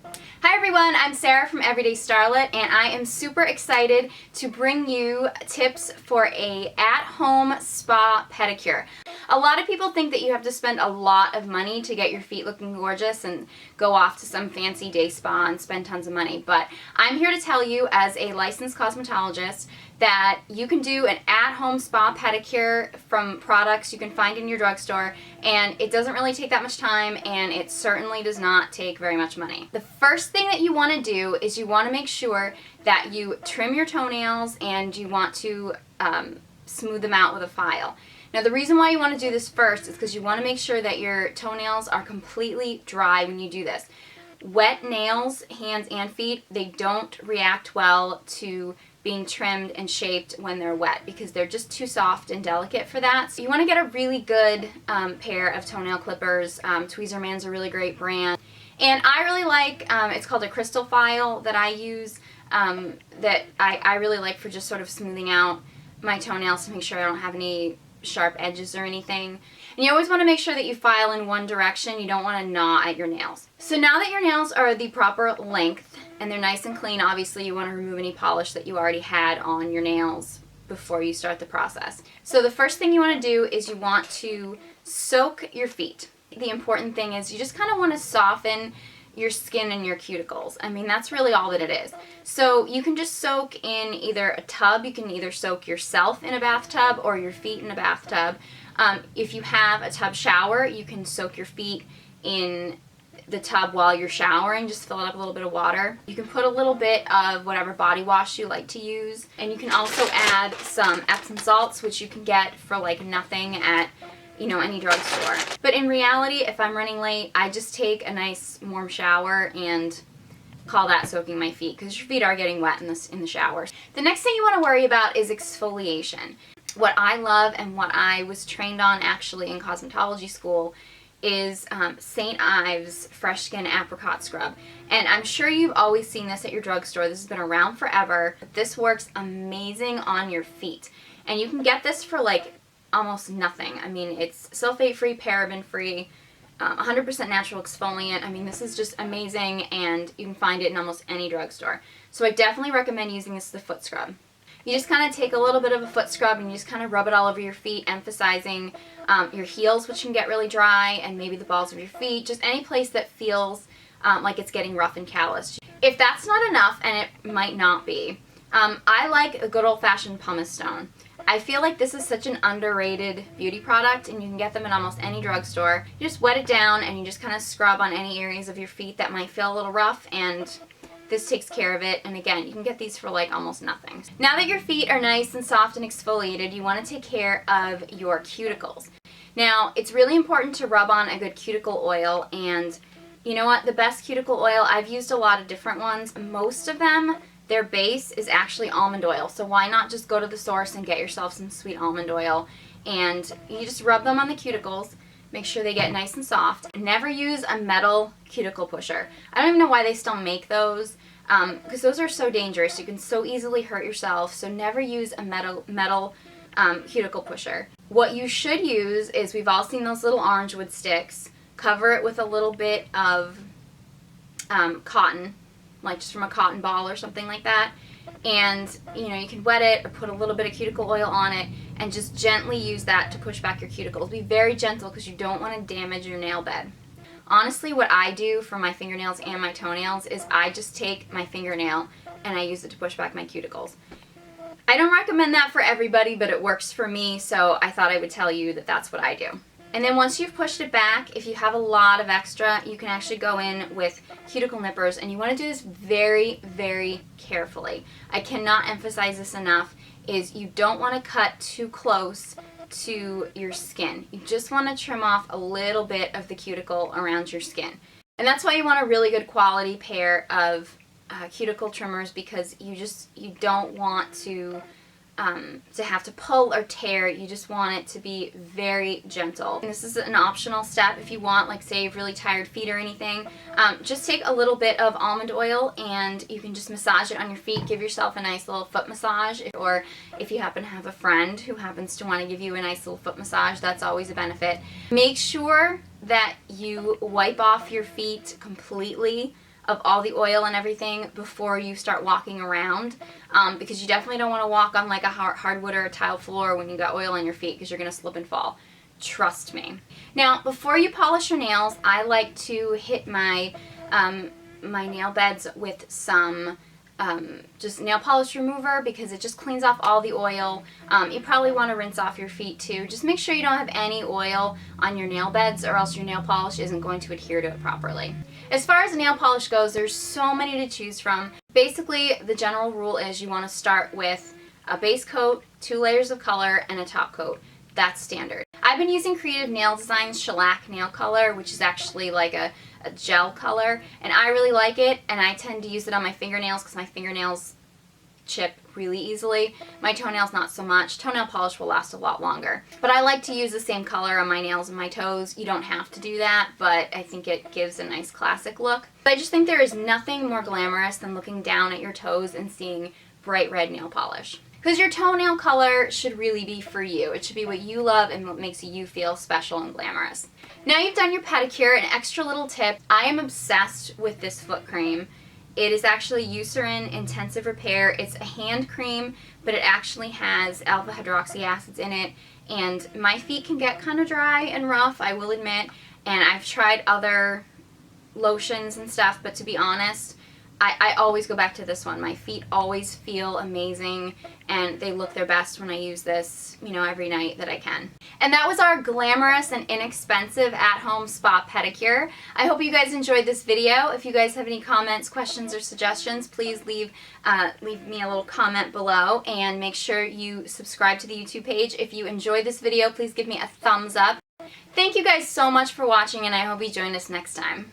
Hi everyone, I'm Sarah from Everyday Starlet, and I am super excited to bring you tips for a at-home spa pedicure. A lot of people think that you have to spend a lot of money to get your feet looking gorgeous and go off to some fancy day spa and spend tons of money, but I'm here to tell you as a licensed cosmetologist that you can do an at-home spa pedicure from products you can find in your drugstore, and it doesn't really take that much time, and it certainly does not take very much money. The first thing that you want to do is you want to make sure that you trim your toenails and you want to smooth them out with a file. Now the reason why you want to do this first is because you want to make sure that your toenails are completely dry when you do this. Wet nails, hands and feet, they don't react well to being trimmed and shaped when they're wet because they're just too soft and delicate for that. So you want to get a really good pair of toenail clippers. Tweezerman's a really great brand. And I really like, it's called a crystal file that I use that I really like for just sort of smoothing out my toenails to make sure I don't have any sharp edges or anything. And you always want to make sure that you file in one direction. You don't want to gnaw at your nails. So now that your nails are the proper length and they're nice and clean, obviously you want to remove any polish that you already had on your nails before you start the process. So the first thing you want to do is you want to soak your feet. The important thing is you just kind of want to soften your skin and your cuticles. I mean, that's really all that it is. So you can just soak in either a tub. You can either soak yourself in a bathtub or your feet in a bathtub. If you have a tub shower, you can soak your feet in the tub while you're showering. Just fill it up with a little bit of water. You can put a little bit of whatever body wash you like to use. And you can also add some Epsom salts, which you can get for like nothing at any drugstore. But in reality, if I'm running late, I just take a nice warm shower and call that soaking my feet because your feet are getting wet in the shower. The next thing you want to worry about is exfoliation. What I love and what I was trained on actually in cosmetology school is St. Ives Fresh Skin Apricot Scrub. And I'm sure you've always seen this at your drugstore. This has been around forever. But this works amazing on your feet. And you can get this for like almost nothing. I mean, it's sulfate-free, paraben-free, 100% natural exfoliant. I mean, this is just amazing, and you can find it in almost any drugstore. So I definitely recommend using this as the foot scrub. You just kind of take a little bit of a foot scrub and you just kind of rub it all over your feet, emphasizing your heels, which can get really dry, and maybe the balls of your feet, just any place that feels like it's getting rough and calloused. If that's not enough, and it might not be, I like a good old-fashioned pumice stone. I feel like this is such an underrated beauty product, and you can get them in almost any drugstore. You just wet it down and you just kind of scrub on any areas of your feet that might feel a little rough, and this takes care of it. And again, you can get these for like almost nothing. Now that your feet are nice and soft and exfoliated, you want to take care of your cuticles. Now, it's really important to rub on a good cuticle oil, and you know what? The best cuticle oil, I've used a lot of different ones. Most of them, their base is actually almond oil, so why not just go to the source and get yourself some sweet almond oil, and you just rub them on the cuticles, make sure they get nice and soft. Never use a metal cuticle pusher. I don't even know why they still make those, because those are so dangerous. You can so easily hurt yourself, so never use a metal cuticle pusher. What you should use is, we've all seen those little orange wood sticks. Cover it with a little bit of cotton, like just from a cotton ball or something like that, and you can wet it or put a little bit of cuticle oil on it and just gently use that to push back your cuticles. Be very gentle because you don't want to damage your nail bed. Honestly, what I do for my fingernails and my toenails is I just take my fingernail and I use it to push back my cuticles. I don't recommend that for everybody, but it works for me, so I thought I would tell you that that's what I do. And then once you've pushed it back, if you have a lot of extra, you can actually go in with cuticle nippers, and you want to do this very, very carefully. I cannot emphasize this enough, is you don't want to cut too close to your skin. You just want to trim off a little bit of the cuticle around your skin. And that's why you want a really good quality pair of cuticle trimmers, because you don't want to have to pull or tear. You just want it to be very gentle. And this is an optional step if you want, like say you have really tired feet or anything. Just take a little bit of almond oil and you can just massage it on your feet. Give yourself a nice little foot massage, or if you happen to have a friend who happens to want to give you a nice little foot massage, that's always a benefit. Make sure that you wipe off your feet completely of all the oil and everything before you start walking around, because you definitely don't want to walk on like a hardwood or a tile floor when you got oil on your feet, because you're going to slip and fall. Trust me. Now, before you polish your nails, I like to hit my my nail beds with some just nail polish remover, because it just cleans off all the oil. You probably want to rinse off your feet too. Just make sure you don't have any oil on your nail beds, or else your nail polish isn't going to adhere to it properly. As far as nail polish goes, there's so many to choose from. Basically, the general rule is you want to start with a base coat, 2 layers of color, and a top coat. That's standard. I've been using Creative Nail Design's Shellac nail color, which is actually like a gel color, and I really like it, and I tend to use it on my fingernails because my fingernails chip really easily. My toenails not so much. Toenail polish will last a lot longer. But I like to use the same color on my nails and my toes. You don't have to do that, but I think it gives a nice classic look. But I just think there is nothing more glamorous than looking down at your toes and seeing bright red nail polish. Because your toenail color should really be for you. It should be what you love and what makes you feel special and glamorous. Now you've done your pedicure, an extra little tip. I am obsessed with this foot cream. It is actually Eucerin Intensive Repair. It's a hand cream, but it actually has alpha hydroxy acids in it. And my feet can get kind of dry and rough, I will admit. And I've tried other lotions and stuff, but to be honest, I always go back to this one. My feet always feel amazing, and they look their best when I use this, you know, every night that I can. And that was our glamorous and inexpensive at-home spa pedicure. I hope you guys enjoyed this video. If you guys have any comments, questions, or suggestions, please leave me a little comment below, and make sure you subscribe to the YouTube page. If you enjoyed this video, please give me a thumbs up. Thank you guys so much for watching, and I hope you join us next time.